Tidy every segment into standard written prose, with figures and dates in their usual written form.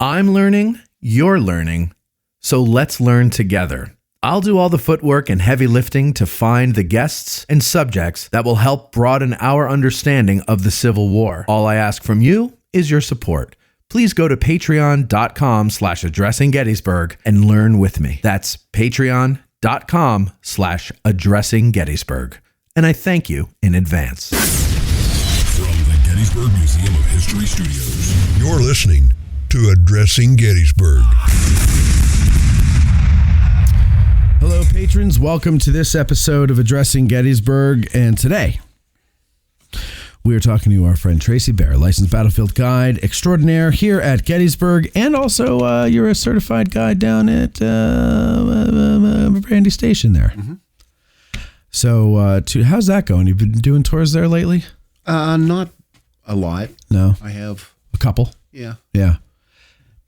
I'm learning, you're learning, so let's learn together. I'll do all the footwork and heavy lifting to find the guests and subjects that will help broaden our understanding of the Civil War. All I ask from you is your support. Please go to patreon.com/addressinggettysburg and learn with me. That's patreon.com/addressinggettysburg. And I thank you in advance. From the Gettysburg Museum of History Studios, you're listening to Addressing Gettysburg. Hello, patrons. Welcome to this episode of Addressing Gettysburg. And today, we are talking to our friend Tracy Baer, licensed battlefield guide extraordinaire here at Gettysburg. And also, you're a certified guide down at Brandy Station there. Mm-hmm. So, how's that going? You've been doing tours there lately? Not a lot. No? I have. A couple? Yeah. Yeah.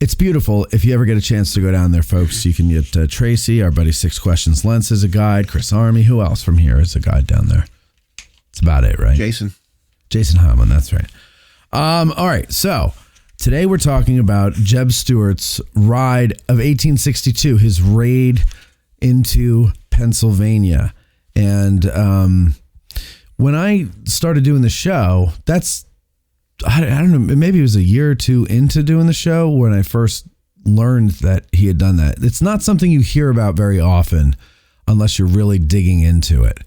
It's beautiful. If you ever get a chance to go down there, folks, you can get Tracy, our buddy Six Questions Lens is a guide, Chris Army. Who else from here is a guide down there? That's about it, right? Jason Hyman, that's right. All right, so today we're talking about JEB Stuart's ride of 1862, his raid into Pennsylvania. And when I started doing the show, I don't know, maybe it was a year or two into doing the show when I first learned that he had done that. It's not something you hear about very often unless you're really digging into it.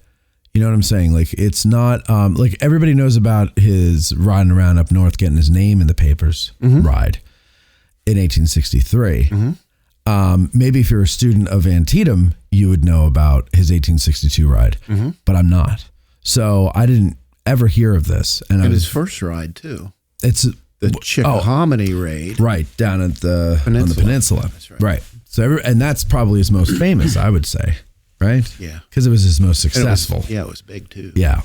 You know what I'm saying? Like, it's not, like, everybody knows about his riding around up north, getting his name in the papers ride in 1863. Mm-hmm. Maybe if you're a student of Antietam, you would know about his 1862 ride, but I'm not. So I didn't ever hear of this. And his first ride, too. It's the Chickahominy raid. Right, down at on the peninsula. That's right. So and that's probably his most famous, I would say. Right? Yeah. Because it was his most successful. It was big too. Yeah.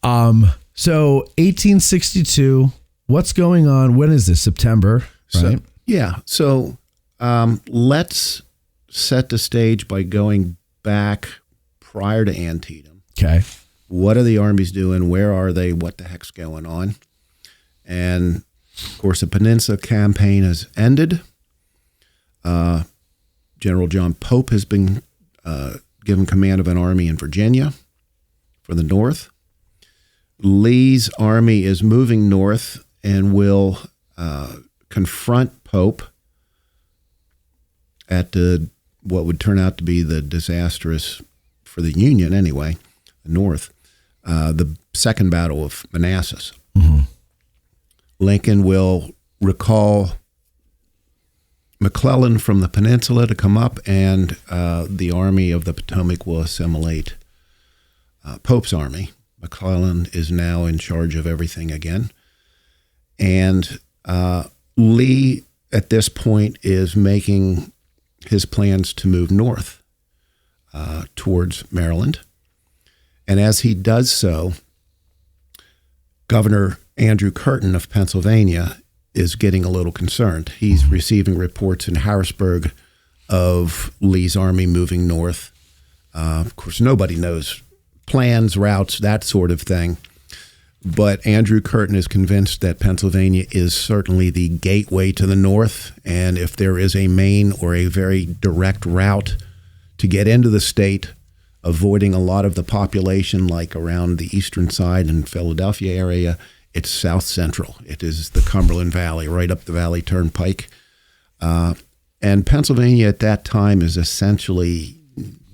So 1862, what's going on? When is this? September, right? So let's set the stage by going back prior to Antietam. Okay. What are the armies doing? Where are they? What the heck's going on? And of course, the Peninsula Campaign has ended. General John Pope has been given command of an army in Virginia for the North. Lee's army is moving north and will confront Pope at what would turn out to be the disastrous, for the Union anyway, the North, the Second Battle of Manassas. Mm-hmm. Lincoln will recall McClellan from the peninsula to come up, and the Army of the Potomac will assimilate Pope's army. McClellan is now in charge of everything again. And Lee, at this point, is making his plans to move north towards Maryland. And as he does so, Governor Andrew Curtin of Pennsylvania is getting a little concerned. He's receiving reports in Harrisburg of Lee's army moving north. Of course, nobody knows plans, routes, that sort of thing. But Andrew Curtin is convinced that Pennsylvania is certainly the gateway to the north. And if there is a main or a very direct route to get into the state, avoiding a lot of the population, like around the eastern side and Philadelphia area, it's south central. It is the Cumberland Valley, right up the Valley Turnpike. And Pennsylvania at that time is essentially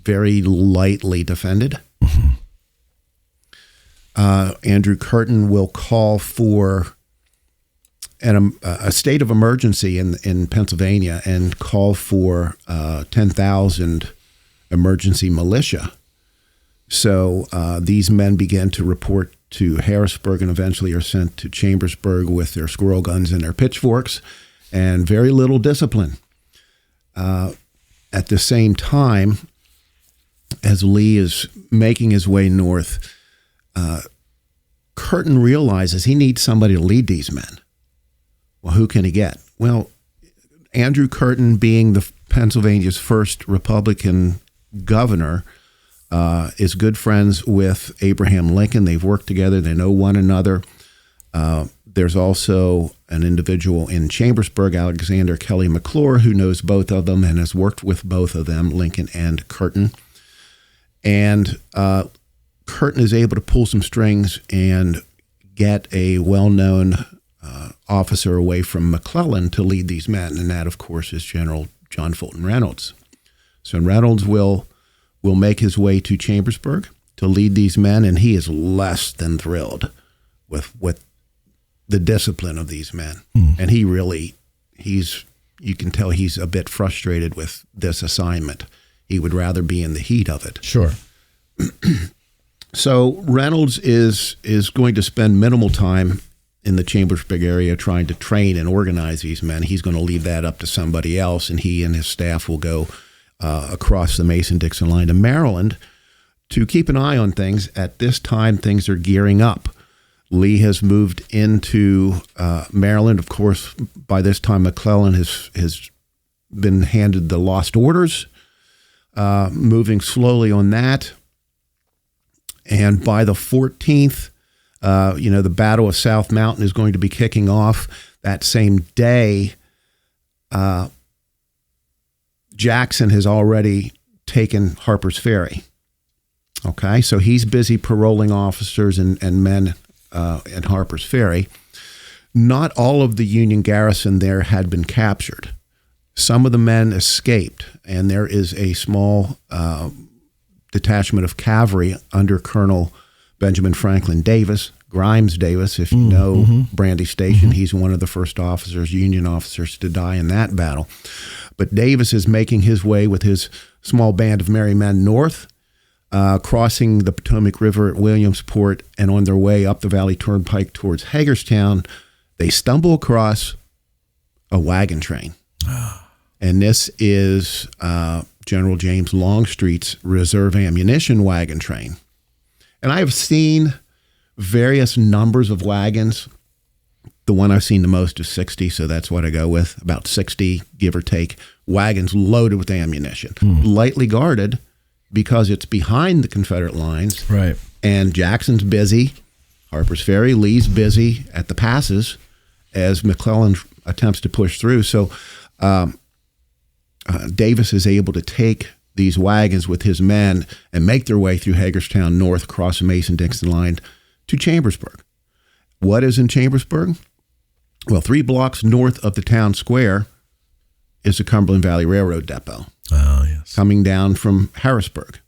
very lightly defended. Mm-hmm. Andrew Curtin will call for a state of emergency in Pennsylvania and call for 10,000 emergency militia. So these men began to report to Harrisburg and eventually are sent to Chambersburg with their squirrel guns and their pitchforks, and very little discipline. At the same time, as Lee is making his way north, Curtin realizes he needs somebody to lead these men. Well, who can he get? Well, Andrew Curtin, being the Pennsylvania's first Republican governor, is good friends with Abraham Lincoln. They've worked together. They know one another. There's also an individual in Chambersburg, Alexander Kelly McClure, who knows both of them and has worked with both of them, Lincoln and Curtin. And Curtin is able to pull some strings and get a well-known officer away from McClellan to lead these men, and that, of course, is General John Fulton Reynolds. So Reynolds will make his way to Chambersburg to lead these men, and he is less than thrilled with the discipline of these men. And you can tell he's a bit frustrated with this assignment. He would rather be in the heat of it. Sure. So Reynolds is going to spend minimal time in the Chambersburg area trying to train and organize these men. He's going to leave that up to somebody else, and he and his staff will go across the Mason-Dixon line to Maryland to keep an eye on things. At this time, things are gearing up. Lee has moved into Maryland. Of course, by this time, McClellan has been handed the lost orders, moving slowly on that. And by the 14th, the Battle of South Mountain is going to be kicking off. That same day, Jackson has already taken Harper's Ferry. Okay, so he's busy paroling officers and men at Harper's Ferry. Not all of the Union garrison there had been captured. Some of the men escaped, and there is a small detachment of cavalry under Colonel Benjamin Franklin Davis, Grimes Davis, if you know Brandy Station. He's one of the first officers, Union officers, to die in that battle. But Davis is making his way with his small band of merry men north, crossing the Potomac River at Williamsport, and on their way up the Valley Turnpike towards Hagerstown, they stumble across a wagon train. And this is General James Longstreet's reserve ammunition wagon train. And I have seen various numbers of wagons. The one I've seen the most is 60, so that's what I go with, about 60, give or take, wagons loaded with ammunition, lightly guarded because it's behind the Confederate lines. Right. And Jackson's busy, Harper's Ferry, Lee's busy at the passes as McClellan attempts to push through. So Davis is able to take these wagons with his men and make their way through Hagerstown north across the Mason-Dixon line to Chambersburg. What is in Chambersburg? Well, 3 blocks north of the town square is the Cumberland Valley Railroad depot. Oh, yes. Coming down from Harrisburg.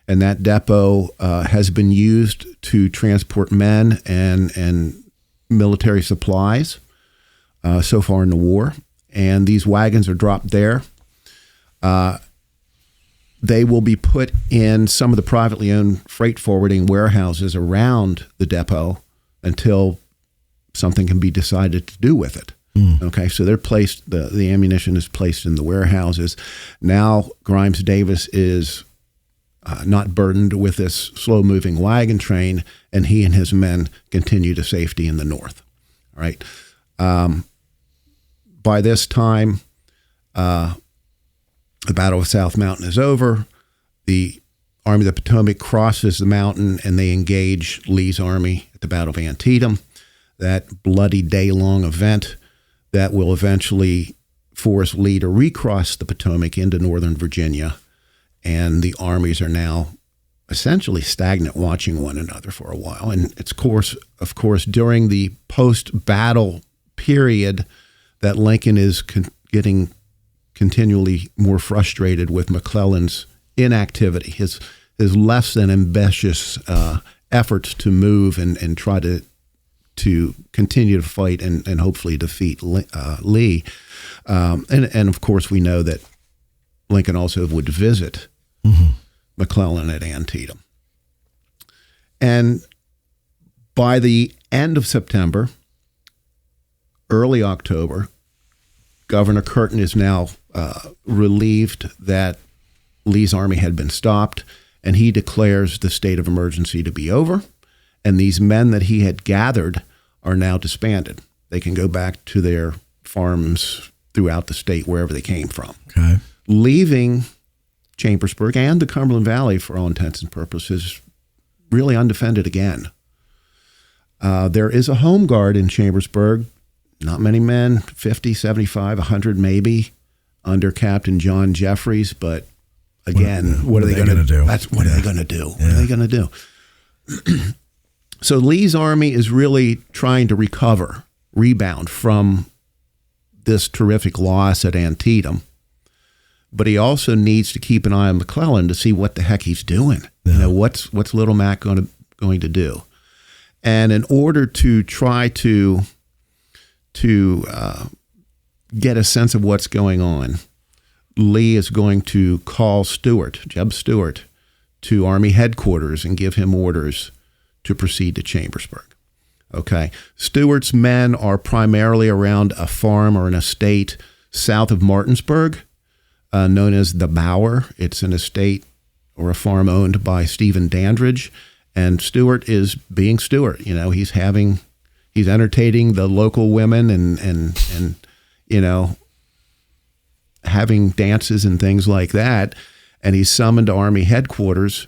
And that depot has been used to transport men and military supplies so far in the war. And these wagons are dropped there. They will be put in some of the privately owned freight forwarding warehouses around the depot until something can be decided to do with it. Okay, so they're placed, the ammunition is placed in the warehouses. Now Grimes Davis is not burdened with this slow-moving wagon train, and he and his men continue to safety in the north. All right. By this time, the Battle of South Mountain is over. The Army of the Potomac crosses the mountain, and they engage Lee's army at the Battle of Antietam, that bloody day-long event that will eventually force Lee to recross the Potomac into northern Virginia. And the armies are now essentially stagnant, watching one another for a while. And it's of course, during the post-battle period that Lincoln is getting continually more frustrated with McClellan's inactivity, his less than ambitious efforts to move and try to continue to fight and hopefully defeat Lee. And of course, we know that Lincoln also would visit McClellan at Antietam. And by the end of September, early October, Governor Curtin is now relieved that Lee's army had been stopped, and he declares the state of emergency to be over. And these men that he had gathered are now disbanded. They can go back to their farms throughout the state, wherever they came from. Okay. Leaving Chambersburg and the Cumberland Valley, for all intents and purposes, really undefended again. There is a home guard in Chambersburg. Not many men, 50, 75, 100 maybe, under Captain John Jeffries. But again, what are they going to do? What are they going to do? What are they going to do? So Lee's army is really trying to rebound from this terrific loss at Antietam. But he also needs to keep an eye on McClellan to see what the heck he's doing. Yeah. You know, what's Little Mac going to do? And in order to try to get a sense of what's going on, Lee is going to call JEB Stuart, to Army headquarters and give him orders to proceed to Chambersburg. Okay. Stuart's men are primarily around a farm or an estate south of Martinsburg, known as the Bower. It's an estate or a farm owned by Stephen Dandridge. And Stuart is being Stuart. You know, he's entertaining the local women and you know, having dances and things like that. And he's summoned to Army headquarters.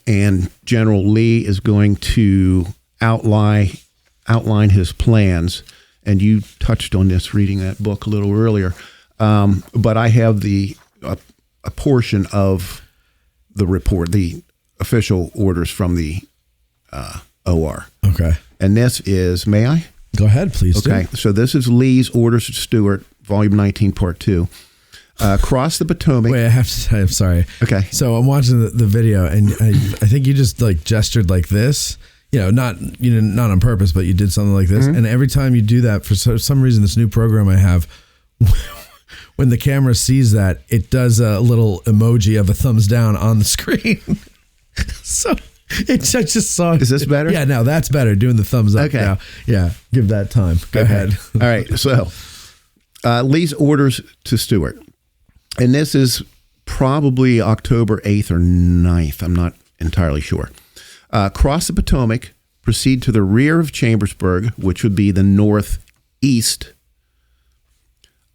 And General Lee is going to outline his plans. And you touched on this reading that book a little earlier. But I have a portion of the report, the official orders from the OR. Okay. And this is, may I? Go ahead, please. Okay. So this is Lee's orders to Stuart, Volume 19, Part 2. Cross the Potomac. Wait, I have to say, I'm sorry. Okay. So I'm watching the video, and I think you just like gestured like this. You know, not on purpose, but you did something like this. Mm-hmm. And every time you do that, for some reason, this new program I have, when the camera sees that, it does a little emoji of a thumbs down on the screen. So I just saw. Is this better? Yeah, no, that's better. Doing the thumbs up. Okay. Now. Yeah, give that time. Go ahead. All right. So Lee's orders to Stuart. And this is probably October 8th or 9th. I'm not entirely sure. Cross the Potomac, proceed to the rear of Chambersburg, which would be the northeast,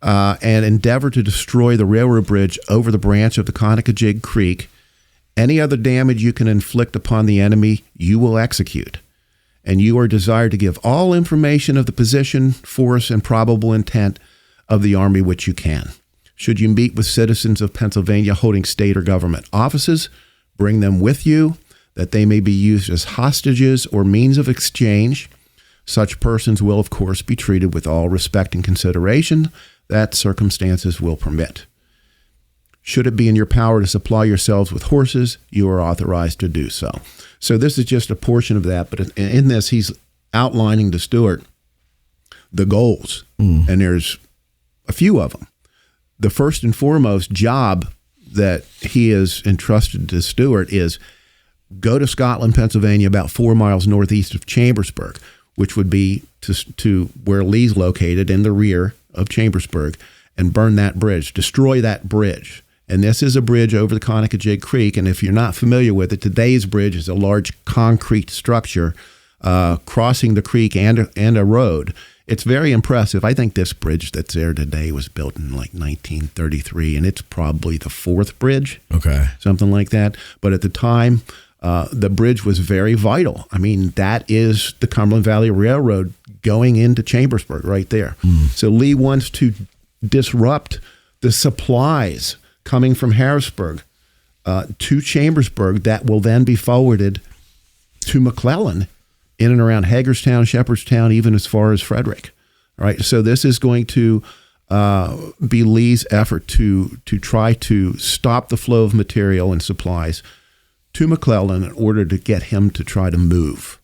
and endeavor to destroy the railroad bridge over the branch of the Conacajig Creek. Any other damage you can inflict upon the enemy, you will execute. And you are desired to give all information of the position, force, and probable intent of the army which you can. Should you meet with citizens of Pennsylvania holding state or government offices, bring them with you, that they may be used as hostages or means of exchange. Such persons will, of course, be treated with all respect and consideration that circumstances will permit. Should it be in your power to supply yourselves with horses, you are authorized to do so. So this is just a portion of that, but in this, he's outlining to Stuart the goals, and there's a few of them. The first and foremost job that he is entrusted to Stuart is go to Scotland, Pennsylvania, about 4 miles northeast of Chambersburg, which would be to where Lee's located in the rear of Chambersburg, and burn that bridge, destroy that bridge. And this is a bridge over the Conacajig Creek. And if you're not familiar with it, today's bridge is a large concrete structure crossing the creek and a road. It's very impressive. I think this bridge that's there today was built in like 1933, and it's probably the fourth bridge. Okay. Something like that. But at the time, the bridge was very vital. I mean, that is the Cumberland Valley Railroad going into Chambersburg right there. So Lee wants to disrupt the supplies coming from Harrisburg to Chambersburg that will then be forwarded to McClellan in and around Hagerstown, Shepherdstown, even as far as Frederick. All right. So this is going to be Lee's effort to try to stop the flow of material and supplies to McClellan in order to get him to try to move,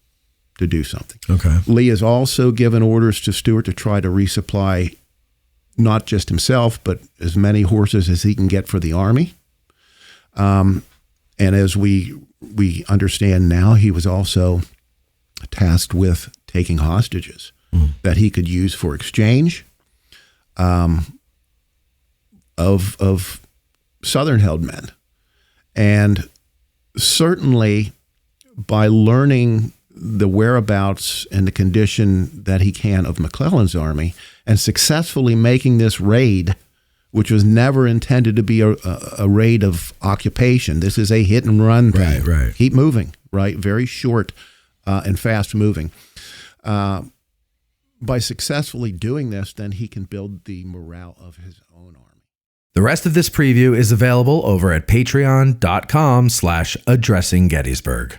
to do something. Okay. Lee has also given orders to Stuart to try to resupply not just himself, but as many horses as he can get for the army. And as we understand now, he was also tasked with taking hostages that he could use for exchange of Southern held men. And certainly by learning the whereabouts and the condition that he can of McClellan's army and successfully making this raid, which was never intended to be a raid of occupation. This is a hit and run thing. Right. Keep moving, right? Very short and fast moving. By successfully doing this, then he can build the morale of his own army. The rest of this preview is available over at patreon.com/addressinggettysburg.